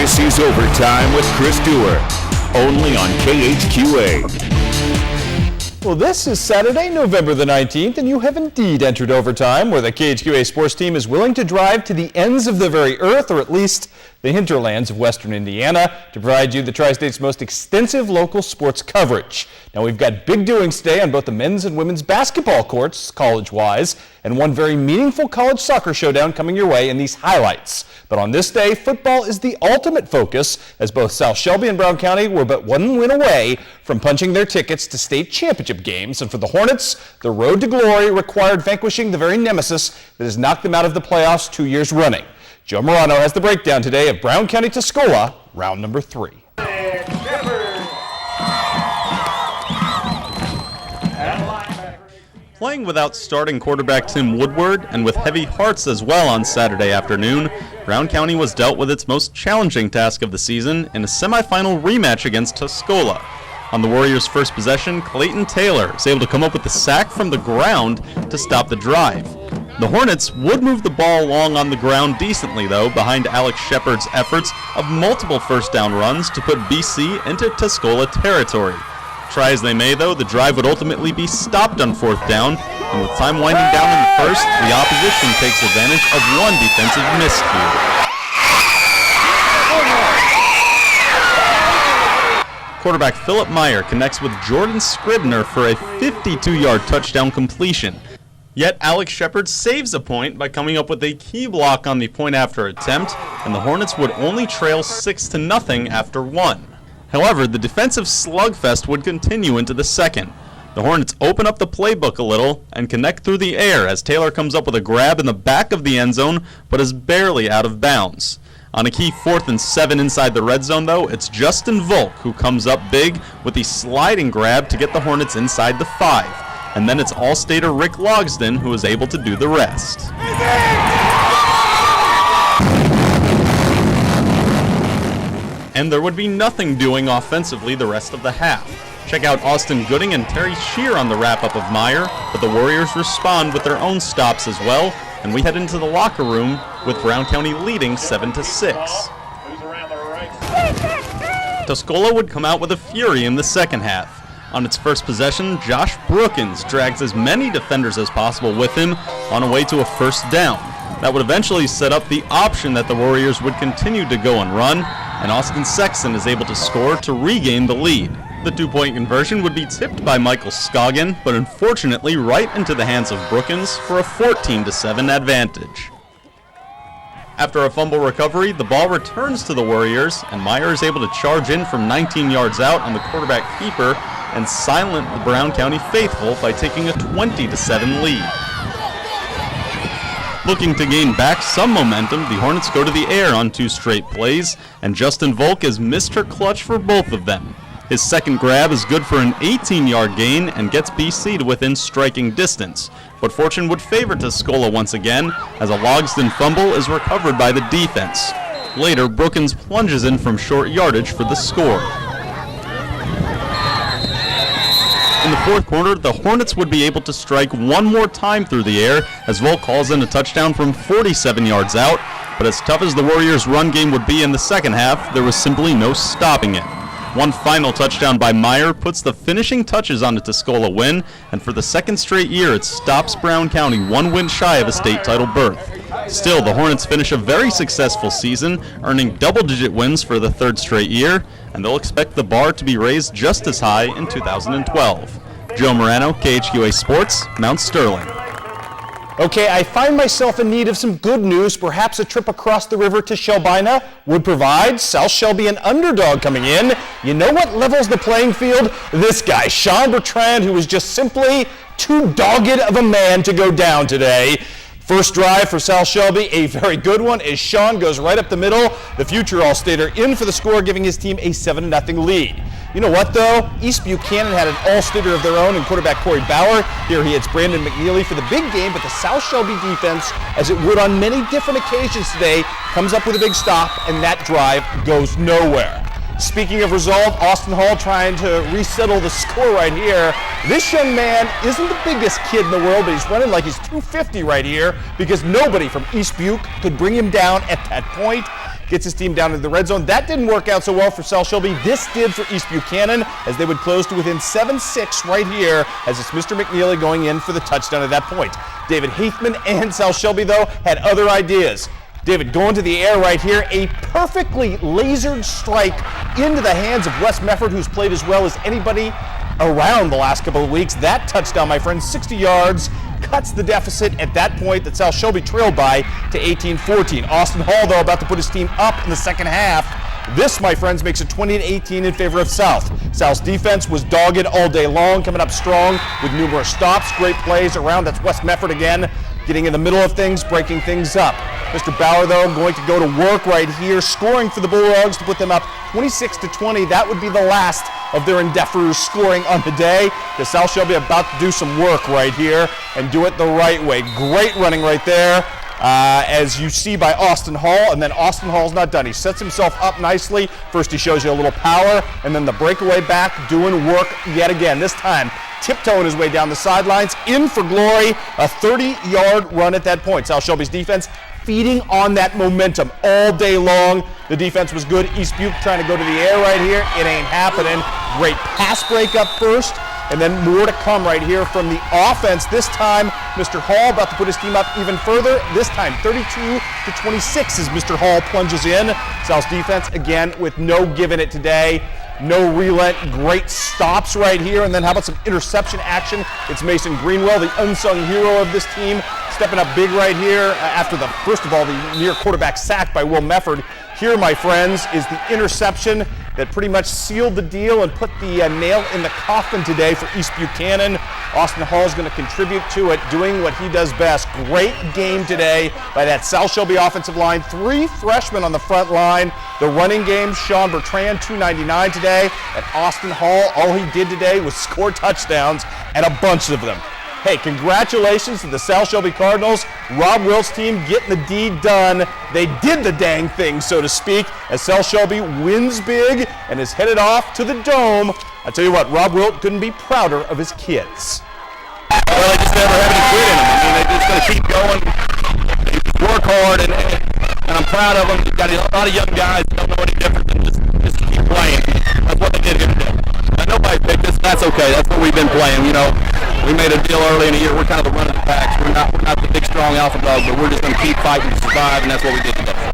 This is Overtime with Chris Dewar, only on KHQA. Well, this is Saturday, November the 19th, and you have indeed entered Overtime, where the KHQA sports team is willing to drive to the ends of the very earth, or at least the hinterlands of western Indiana, to provide you the Tri-State's most extensive local sports coverage. Now, we've got big doings today on both the men's and women's basketball courts, college-wise, and one very meaningful college soccer showdown coming your way in these highlights. But on this day, football is the ultimate focus, as both South Shelby and Brown County were but one win away from punching their tickets to state championship games. And for the Hornets, the road to glory required vanquishing the very nemesis that has knocked them out of the playoffs 2 years running. Joe Morano has the breakdown today of Brown County Tuscola, round number 3. Playing without starting quarterback Tim Woodward and with heavy hearts as well on Saturday afternoon, Brown County was dealt with its most challenging task of the season in a semifinal rematch against Tuscola. On the Warriors' first possession, Clayton Taylor was able to come up with the sack from the ground to stop the drive. The Hornets would move the ball along on the ground decently, though, behind Alex Shepard's efforts of multiple first down runs to put BC into Tuscola territory. Try as they may, though, the drive would ultimately be stopped on fourth down, and with time winding down in the first, the opposition takes advantage of one defensive miscue. Quarterback Philip Meyer connects with Jordan Scribner for a 52-yard touchdown completion. Yet Alex Shepard saves a point by coming up with a key block on the point-after attempt, and the Hornets would only trail 6-0 after one. However, the defensive slugfest would continue into the second. The Hornets open up the playbook a little and connect through the air as Taylor comes up with a grab in the back of the end zone, but is barely out of bounds. On a key 4th and 7 inside the red zone, though, it's Justin Volk who comes up big with the sliding grab to get the Hornets inside the 5. And then it's All-Stater Rick Logsdon who is able to do the rest. And there would be nothing doing offensively the rest of the half. Check out Austin Gooding and Terry Shear on the wrap-up of Meyer, but the Warriors respond with their own stops as well, and we head into the locker room with Brown County leading 7-6. Tuscola would come out with a fury in the second half. On its first possession, Josh Brookins drags as many defenders as possible with him on a way to a first down. That would eventually set up the option that the Warriors would continue to go and run, and Austin Sexton is able to score to regain the lead. The two-point conversion would be tipped by Michael Scoggin, but unfortunately right into the hands of Brookins for a 14-7 advantage. After a fumble recovery, the ball returns to the Warriors, and Meyer is able to charge in from 19 yards out on the quarterback keeper and silent the Brown County faithful by taking a 20-7 lead. Looking to gain back some momentum, the Hornets go to the air on 2 straight plays, and Justin Volk is Mr. Clutch for both of them. His second grab is good for an 18-yard gain and gets BC to within striking distance. But fortune would favor Tuscola once again, as a Logsdon fumble is recovered by the defense. Later, Brookins plunges in from short yardage for the score. In the fourth quarter, the Hornets would be able to strike one more time through the air as Volk calls in a touchdown from 47 yards out, but as tough as the Warriors' run game would be in the second half, there was simply no stopping it. One final touchdown by Meyer puts the finishing touches on the Tuscola win, and for the second straight year, it stops Brown County one win shy of a state title berth. Still, the Hornets finish a very successful season, earning double-digit wins for the third straight year, and they'll expect the bar to be raised just as high in 2012. Joe Morano, KHQA Sports, Mount Sterling. Okay, I find myself in need of some good news. Perhaps a trip across the river to Shelby would provide. South Shelby an underdog coming in. You know what levels the playing field? This guy, Sean Bertrand, who was just simply too dogged of a man to go down today. First drive for South Shelby, a very good one as Sean goes right up the middle. The future All-Stater in for the score, giving his team a 7-0 lead. You know what, though? East Buchanan had an All-Stater of their own in quarterback Corey Bauer. Here he hits Brandon McNeely for the big game, but the South Shelby defense, as it would on many different occasions today, comes up with a big stop, and that drive goes nowhere. Speaking of resolve, Austin Hall trying to resettle the score right here. This young man isn't the biggest kid in the world, but he's running like he's 250 right here because nobody from East Buke could bring him down at that point. gets his team down into the red zone. That didn't work out so well for South Shelby. This did for East Buchanan, as they would close to within 7-6 right here, as it's Mr. McNeely going in for the touchdown at that point. David Heathman and South Shelby, though, had other ideas. David going to the air right here, a perfectly lasered strike into the hands of Wes Mefford, who's played as well as anybody around the last couple of weeks. That touchdown, my friends, 60 yards, cuts the deficit at that point that South Shelby trailed by to 18-14. Austin Hall, though, about to put his team up in the second half. This, my friends, makes it 20-18 in favor of South. South's defense was dogged all day long, coming up strong with numerous stops, great plays around. That's Wes Mefford again, getting in the middle of things, breaking things up. Mr. Bauer, though, going to go to work right here, scoring for the Bulldogs to put them up 26-20. That would be the last of their endeavors scoring on the day. The South Shelby about to do some work right here and do it the right way. Great running right there, as you see by Austin Hall, and then Austin Hall's not done. He sets himself up nicely. First he shows you a little power, and then the breakaway back doing work yet again. This time tiptoeing his way down the sidelines, in for glory, a 30-yard run at that point. South Shelby's defense feeding on that momentum all day long. The defense was good. East Buke trying to go to the air right here. It ain't happening. Great pass break up first, and then more to come right here from the offense. This time, Mr. Hall about to put his team up even further. This time, 32-26 as Mr. Hall plunges in. South's defense, again, with no giving it today. No relent, great stops right here, and then how about some interception action? It's Mason Greenwell, the unsung hero of this team, stepping up big right here after the, first of all, the near quarterback sack by Will Mefford. Here, my friends, is the interception that pretty much sealed the deal and put the nail in the coffin today for East Buchanan. Austin Hall is going to contribute to it, doing what he does best. Great game today by that South Shelby offensive line. 3 freshmen on the front line. The running game, Sean Bertrand, 299 today. And Austin Hall, all he did today was score touchdowns, and a bunch of them. Hey, congratulations to the South Shelby Cardinals. Rob Wilt's team getting the deed done. They did the dang thing, so to speak, as South Shelby wins big and is headed off to the Dome. I tell you what, Rob Wilt couldn't be prouder of his kids. Well, they just never have any quit in them. I mean, they're just going to keep going, they work hard, and I'm proud of them. You've got a lot of young guys that don't know any different than just keep playing. That's what they did here today. Nobody picked us. That's okay. That's what we've been playing. You know, we made a deal early in the year. We're kind of the run of the packs. We're not the big, strong alpha dog, but we're just going to keep fighting to survive, and that's what we did today.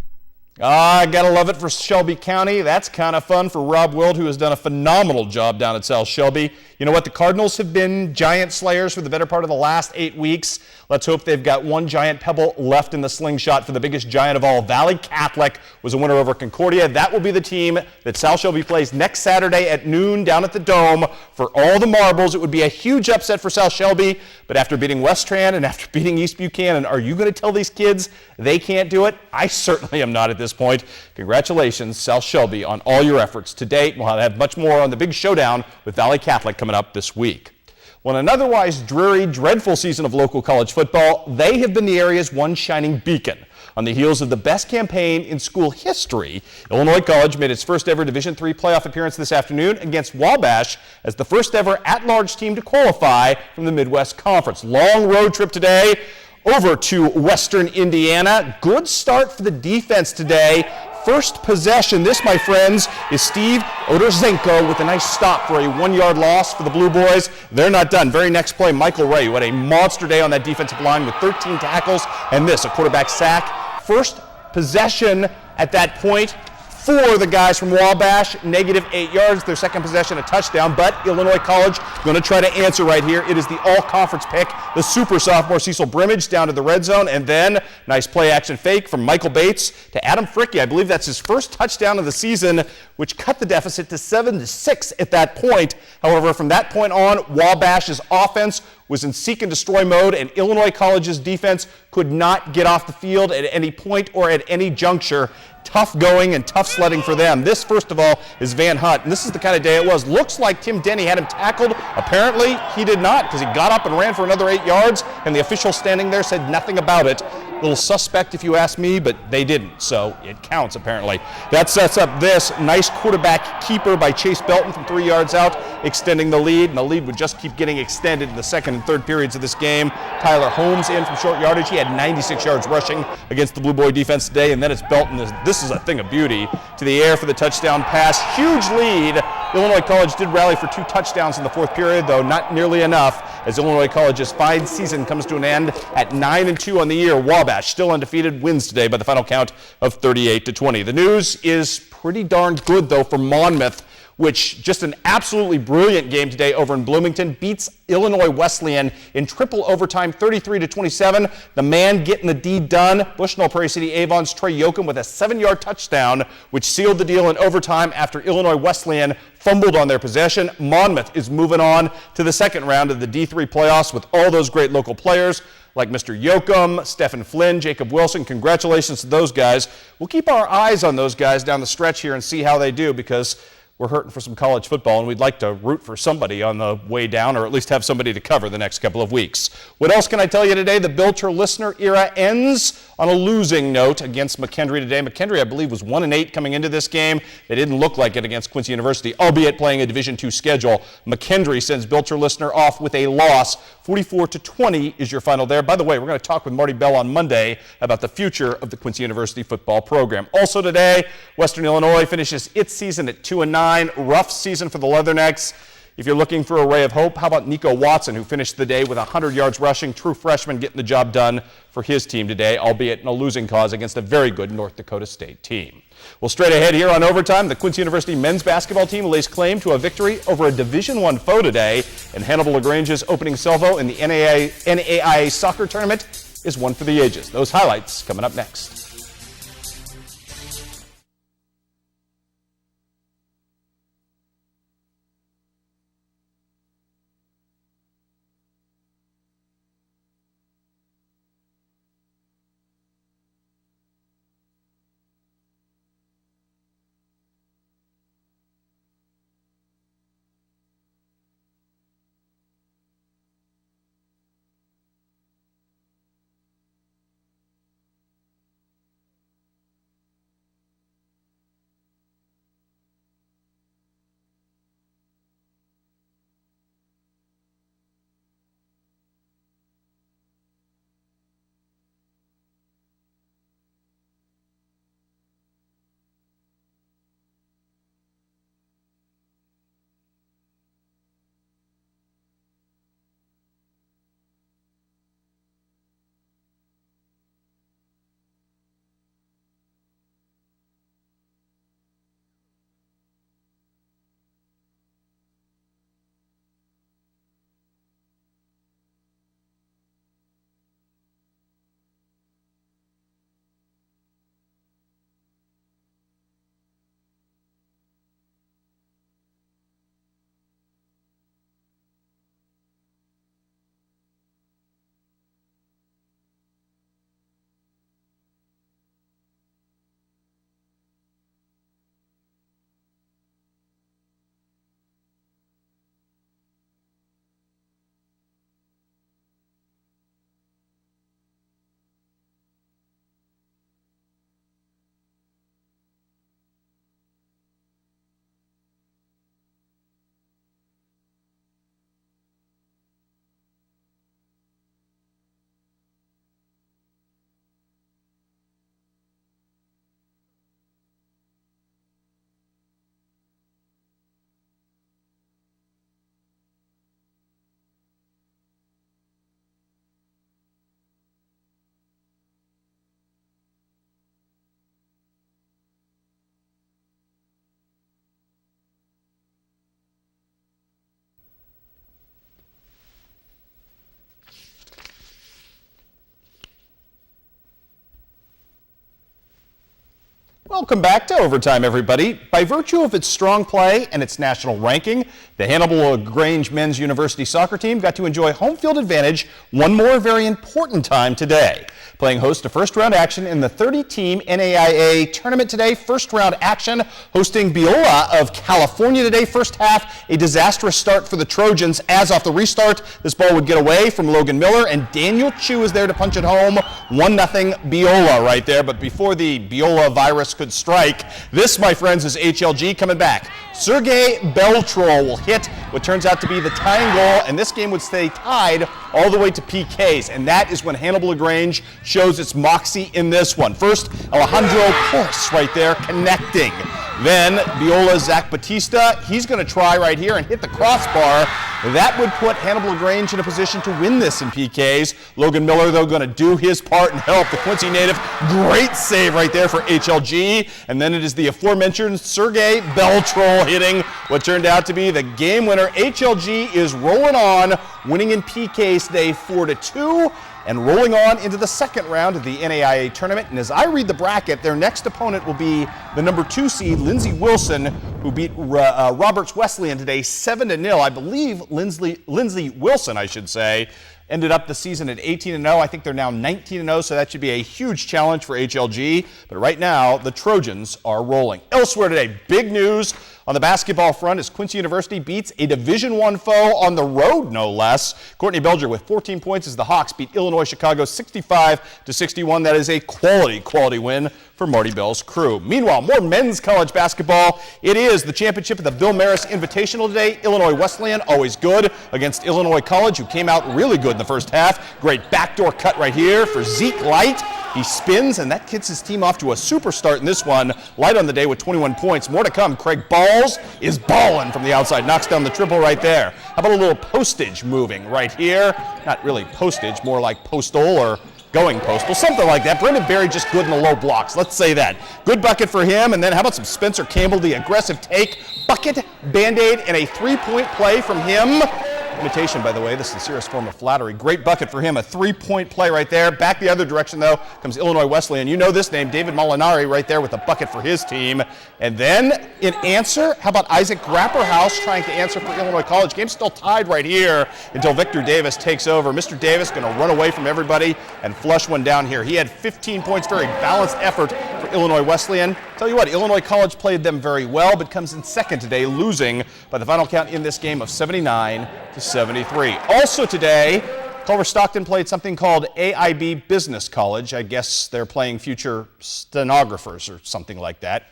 I gotta love it for Shelby County. That's kind of fun for Rob Wild, who has done a phenomenal job down at South Shelby. You know what? The Cardinals have been giant slayers for the better part of the last 8 weeks. Let's hope they've got one giant pebble left in the slingshot for the biggest giant of all. Valley Catholic was a winner over Concordia. That will be the team that South Shelby plays next Saturday at noon down at the Dome. For all the marbles, it would be a huge upset for South Shelby. But after beating Westran and after beating East Buchanan, are you going to tell these kids they can't do it? I certainly am not at this point. Congratulations, South Shelby, on all your efforts to date. We'll have much more on the big showdown with Valley Catholic coming up this week. Well, in an otherwise dreary, dreadful season of local college football, they have been the area's one shining beacon. On the heels of the best campaign in school history, Illinois College made its first ever Division III playoff appearance this afternoon against Wabash as the first ever at-large team to qualify from the Midwest Conference. Long road trip today over to Western Indiana. Good start for the defense today. First possession, this, my friends, is Steve Odorzenko with a nice stop for a 1-yard loss for the Blue Boys. They're not done. Very next play, Michael Ray, who had a monster day on that defensive line with 13 tackles, and this, a quarterback sack. First possession at that point for the guys from Wabash, -8 yards. Their second possession, a touchdown, but Illinois College going to try to answer right here. It is the all-conference pick, the super sophomore Cecil Brimage down to the red zone, and then nice play-action fake from Michael Bates to Adam Fricke. I believe that's his first touchdown of the season, which cut the deficit to 7-6 at that point. However, from that point on, Wabash's offense was in seek and destroy mode, and Illinois College's defense could not get off the field at any point or at any juncture. Tough going and tough sledding for them. This, first of all, is Van Hunt, and this is the kind of day it was. Looks like Tim Denny had him tackled. Apparently, he did not, because he got up and ran for another 8 yards, and the official standing there said nothing about it. Little suspect, if you ask me, but they didn't, so it counts, apparently. That sets up this nice quarterback keeper by Chase Belton from 3 yards out, extending the lead, and the lead would just keep getting extended in the second and third periods of this game. Tyler Holmes in from short yardage. He had 96 yards rushing against the Blue Boy defense today, and then it's Belton. This is a thing of beauty. To the air for the touchdown pass. Huge lead. Illinois College did rally for 2 touchdowns in the fourth period, though not nearly enough, as Illinois College's fine season comes to an end at 9-2 on the year. Wabash, still undefeated, wins today by the final count of 38-20. The news is pretty darn good, though, for Monmouth, which just an absolutely brilliant game today over in Bloomington, beats Illinois Wesleyan in triple overtime, 33-27. The man getting the deed done, Bushnell Prairie City Avon's Trey Yoakum with a 7-yard touchdown, which sealed the deal in overtime after Illinois Wesleyan fumbled on their possession. Monmouth is moving on to the second round of the D3 playoffs with all those great local players like Mr. Yoakum, Stephen Flynn, Jacob Wilson. Congratulations to those guys. We'll keep our eyes on those guys down the stretch here and see how they do, because we're hurting for some college football, and we'd like to root for somebody on the way down, or at least have somebody to cover the next couple of weeks. What else can I tell you today? The Bill Listener era ends on a losing note against McKendree today. McKendree, I believe, was 1-8 coming into this game. They didn't look like it against Quincy University, albeit playing a Division II schedule. McKendree sends Bill Listener off with a loss. 44-20 is your final there. By the way, we're going to talk with Marty Bell on Monday about the future of the Quincy University football program. Also today, Western Illinois finishes its season at 2-9. Rough season for the Leathernecks. If you're looking for a ray of hope, how about Nico Watson, who finished the day with 100 yards rushing, true freshman, getting the job done for his team today, albeit in a losing cause against a very good North Dakota State team. Well, straight ahead here on Overtime, the Quincy University men's basketball team lays claim to a victory over a Division I foe today, and Hannibal LaGrange's opening salvo in the NAIA soccer tournament is one for the ages. Those highlights coming up next. Welcome back to Overtime, everybody. By virtue of its strong play and its national ranking, the Hannibal LaGrange Men's University soccer team got to enjoy home field advantage one more very important time today. Playing host to first-round action in the 30-team NAIA tournament today. First-round action hosting Biola of California today. First half, a disastrous start for the Trojans, as off the restart, this ball would get away from Logan Miller, and Daniel Chu is there to punch it home. 1-0 Biola right there, but before the Biola virus could strike, this, my friends, is HLG coming back. Sergei Beltrol will hit what turns out to be the tying goal, and this game would stay tied all the way to PKs, and that is when Hannibal LaGrange shows its moxie in this one. First, Alejandro Porce right there connecting. Then Viola Zach Batista, he's going to try right here and hit the crossbar. That would put Hannibal LaGrange in a position to win this in PKs. Logan Miller, though, going to do his part and help the Quincy native. Great save right there for HLG. And then it is the aforementioned Sergei Beltrol hitting what turned out to be the game winner. HLG is rolling on, winning in PKs today 4-2. And rolling on into the second round of the NAIA tournament. And as I read the bracket, their next opponent will be the number 2 seed, Lindsey Wilson, who beat Roberts Wesleyan today 7-0. I believe Lindsey Wilson, I should say, ended up the season at 18-0. I think they're now 19-0, so that should be a huge challenge for HLG. But right now, the Trojans are rolling. Elsewhere today, big news on the basketball front as Quincy University beats a Division I foe on the road, no less. Courtney Belger with 14 points as the Hawks beat Illinois Chicago 65-61. That is a quality win for Marty Bell's crew. Meanwhile, more men's college basketball. It is the championship of the Bill Maris Invitational today. Illinois Wesleyan, always good, against Illinois College, who came out really good in the first half. Great backdoor cut right here for Zeke Light. He spins, and that gets his team off to a super start in this one. Light on the day with 21 points. More to come. Craig Balls is balling from the outside. Knocks down the triple right there. How about a little postage moving right here? Not really postage, more like postal or going postal, something like that. Brendan Berry just good in the low blocks. Let's say that. Good bucket for him. And then how about some Spencer Campbell, the aggressive take, bucket, Band-Aid, and a three-point play from him. Imitation, by the way, the sincerest form of flattery. Great bucket for him, a three-point play right there. Back the other direction, though, comes Illinois Wesleyan. You know this name, David Molinari, right there with a bucket for his team. And then, in answer, how about Isaac Grapperhaus trying to answer for Illinois College? Game's still tied right here until Victor Davis takes over. Mr. Davis going to run away from everybody and flush one down here. He had 15 points, very balanced effort for Illinois Wesleyan. Tell you what, Illinois College played them very well, but comes in second today, losing by the final count in this game of 79-73. Also today, Culver Stockton played something called AIB Business College. I guess they're playing future stenographers or something like that,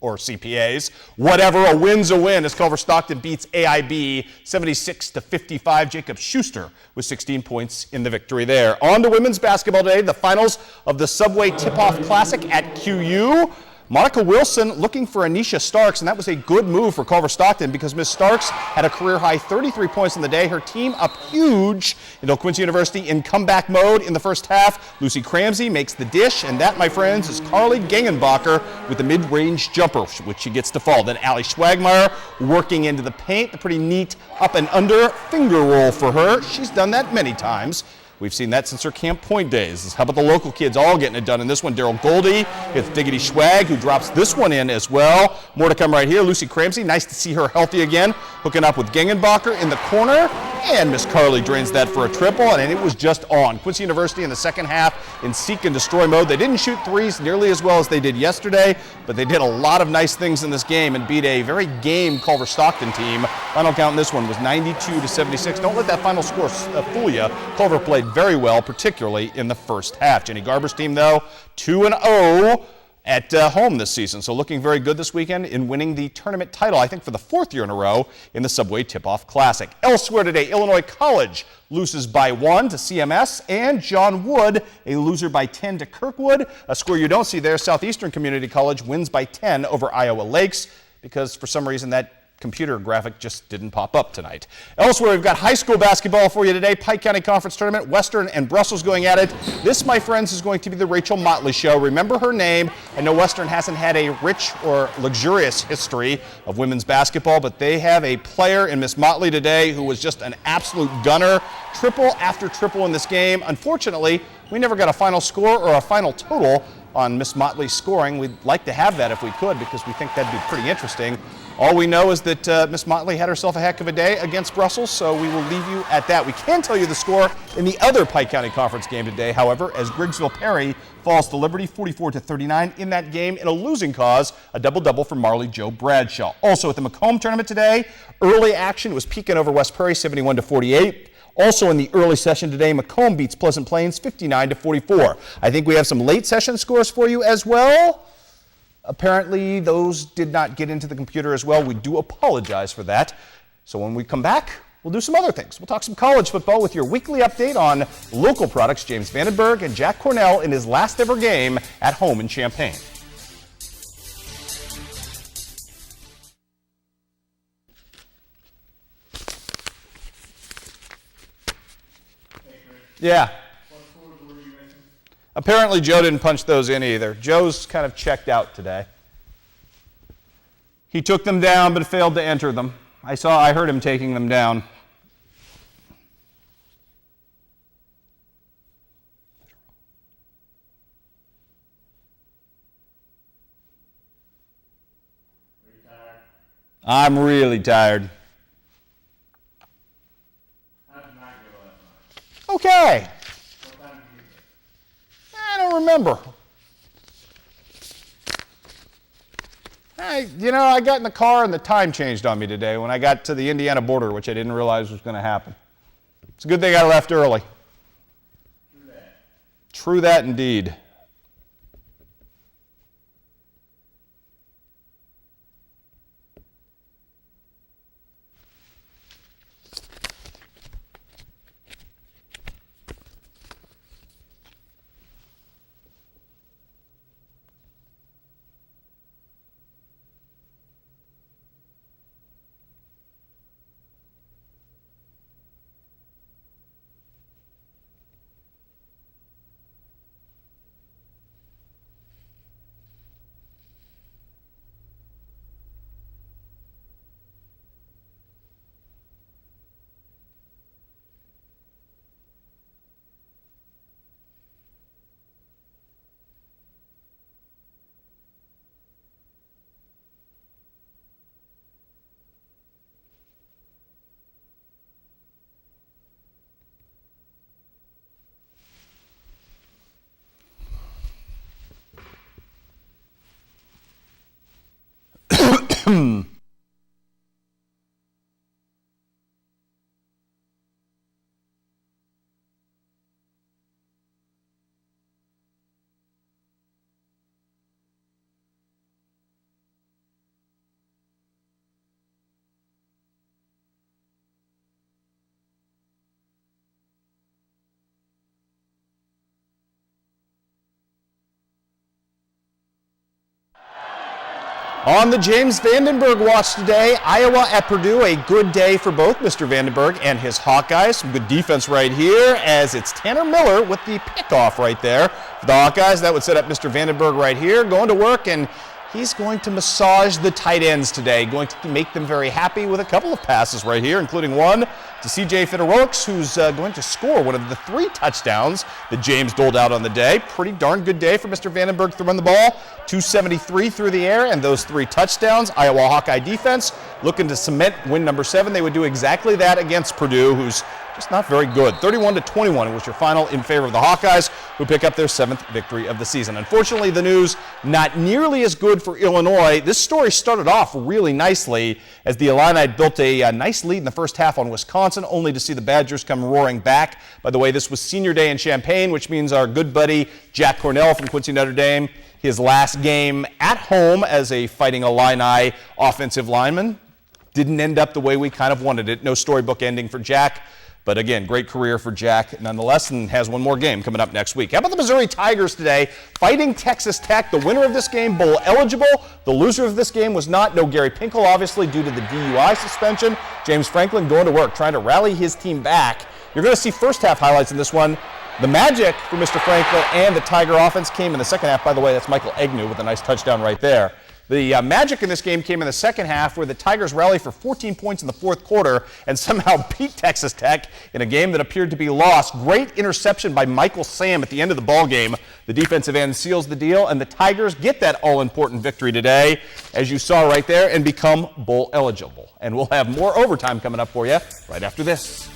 or CPAs. Whatever, a win's a win as Culver Stockton beats AIB 76-55. Jacob Schuster with 16 points in the victory there. On to women's basketball today, the finals of the Subway Tip-Off Classic at QU. Monica Wilson looking for Anisha Starks, and that was a good move for Culver Stockton because Miss Starks had a career-high 33 points in the day. Her team up huge until Quincy University in comeback mode in the first half. Lucy Cramsey makes the dish, and that, my friends, is Carly Gangenbacher with the mid-range jumper, which she gets to fall. Then Allie Schwagmeyer working into the paint, the pretty neat up and under finger roll for her. She's done that many times. We've seen that since her Camp Point days. How about the local kids all getting it done in this one? Daryl Goldie hits Diggity Schwag, who drops this one in as well. More to come right here. Lucy Cramsey, nice to see her healthy again, hooking up with Gangenbacher in the corner. And Miss Carly drains that for a triple, and it was just on. Quincy University in the second half in seek and destroy mode. They didn't shoot threes nearly as well as they did yesterday, but they did a lot of nice things in this game and beat a very game Culver Stockton team. Final count in this one was 92-76. Don't let that final score fool you. Culver played very well, particularly in the first half. Jenny Garber's team, though, 2-0 at home this season, so looking very good this weekend in winning the tournament title, I think for the fourth year in a row in the Subway Tip-Off Classic. Elsewhere today, Illinois College loses by 1 to CMS, and John Wood, a loser by 10 to Kirkwood. A score you don't see there, Southeastern Community College wins by 10 over Iowa Lakes, because for some reason that computer graphic just didn't pop up tonight. Elsewhere, we've got high school basketball for you today. Pike County Conference Tournament, Western and Brussels going at it. This, my friends, is going to be the Rachel Motley Show. Remember her name. I know Western hasn't had a rich or luxurious history of women's basketball, but they have a player in Miss Motley today who was just an absolute gunner. Triple after triple in this game. Unfortunately, we never got a final score or a final total on Miss Motley's scoring. We'd like to have that if we could, because we think that'd be pretty interesting. All we know is that Miss Motley had herself a heck of a day against Brussels, so we will leave you at that. We can tell you the score in the other Pike County Conference game today, however, as Griggsville Perry falls to Liberty 44-39 in that game in a losing cause, a double-double for Marley Joe Bradshaw. Also at the Macomb tournament today, early action was Pekin over West Prairie 71-48. Also in the early session today, Macomb beats Pleasant Plains 59-44. I think we have some late session scores for you as well. Apparently, those did not get into the computer as well. We do apologize for that. So when we come back, we'll do some other things. We'll talk some college football with your weekly update on local products, James Vandenberg and Jack Cornell in his last ever game at home in Champaign. Yeah. Apparently Joe didn't punch those in either. Joe's kind of checked out today. He took them down but failed to enter them. I heard him taking them down. Are you tired? I'm really tired. How did night go last night? Okay. What time did you get I don't remember. I got in the car and the time changed on me today when I got to the Indiana border, which I didn't realize was going to happen. It's a good thing I left early. True that. True that indeed. On the James Vandenberg watch today, Iowa at Purdue, a good day for both Mr. Vandenberg and his Hawkeyes. Some good defense right here as it's Tanner Miller with the pickoff right there. For the Hawkeyes, that would set up Mr. Vandenberg right here, going to work, and he's going to massage the tight ends today, going to make them very happy with a couple of passes right here, including one to C.J. Fedorowicz, who's going to score one of the 3 touchdowns that James doled out on the day. Pretty darn good day for Mr. Vandenberg throwing the ball. 273 through the air, and those 3 touchdowns. Iowa Hawkeye defense looking to cement win number 7. They would do exactly that against Purdue, who's just not very good. 31-21 was your final in favor of the Hawkeyes, who pick up their 7th victory of the season. Unfortunately, the news not nearly as good for Illinois. This story started off really nicely as the Illini built a nice lead in the first half on Wisconsin, only to see the Badgers come roaring back. By the way, this was senior day in Champaign, which means our good buddy Jack Cornell from Quincy Notre Dame, his last game at home as a Fighting Illini offensive lineman, didn't end up the way we kind of wanted it. No storybook ending for Jack. But again, great career for Jack nonetheless, and has one more game coming up next week. How about the Missouri Tigers today fighting Texas Tech? The winner of this game, bowl eligible. The loser of this game was not. No Gary Pinkel, obviously, due to the DUI suspension. James Franklin going to work, trying to rally his team back. You're going to see first half highlights in this one. The magic for Mr. Franklin and the Tiger offense came in the second half. By the way, that's Michael Agnew with a nice touchdown right there. The magic in this game came in the second half, where the Tigers rallied for 14 points in the fourth quarter and somehow beat Texas Tech in a game that appeared to be lost. Great interception by Michael Sam at the end of the ball game. The defensive end seals the deal, and the Tigers get that all-important victory today, as you saw right there, and become bowl eligible. And we'll have more overtime coming up for you right after this.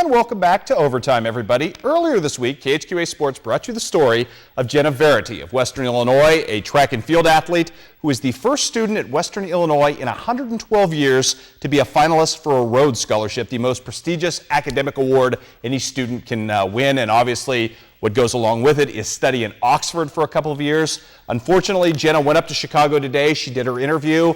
And welcome back to Overtime, everybody. Earlier this week, KHQA Sports brought you the story of Jenna Verity of Western Illinois, a track and field athlete who is the first student at Western Illinois in 112 years to be a finalist for a Rhodes Scholarship, the most prestigious academic award any student can win. And obviously, what goes along with it is study in Oxford for a couple of years. Unfortunately, Jenna went up to Chicago today. She did her interview.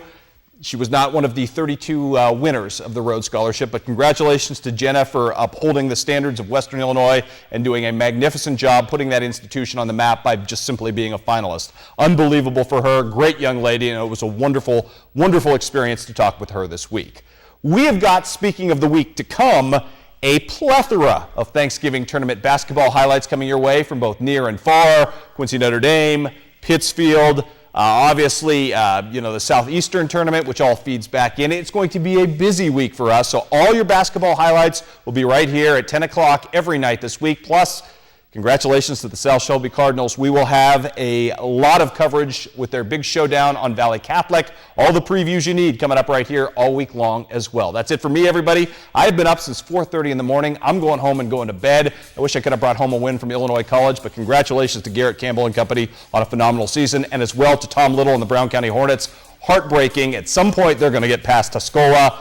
She was not one of the 32 winners of the Rhodes Scholarship, but congratulations to Jenna for upholding the standards of Western Illinois and doing a magnificent job putting that institution on the map by just simply being a finalist. Unbelievable for her, great young lady, and it was a wonderful, wonderful experience to talk with her this week. We have got, speaking of the week to come, a plethora of Thanksgiving tournament basketball highlights coming your way from both near and far, Quincy Notre Dame, Pittsfield, obviously, the Southeastern tournament, which all feeds back in. It's going to be a busy week for us, so all your basketball highlights will be right here at 10 o'clock every night this week. Plus, congratulations to the South Shelby Cardinals. We will have a lot of coverage with their big showdown on Valley Catholic. All the previews you need coming up right here all week long as well. That's it for me, everybody. I have been up since 4:30 in the morning. I'm going home and going to bed. I wish I could have brought home a win from Illinois College, but congratulations to Garrett Campbell and company on a phenomenal season, and as well to Tom Little and the Brown County Hornets. Heartbreaking. At some point, they're going to get past Tuscola.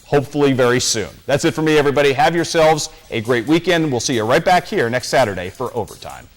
Hopefully very soon. That's it for me, everybody. Have yourselves a great weekend. We'll see you right back here next Saturday for Overtime.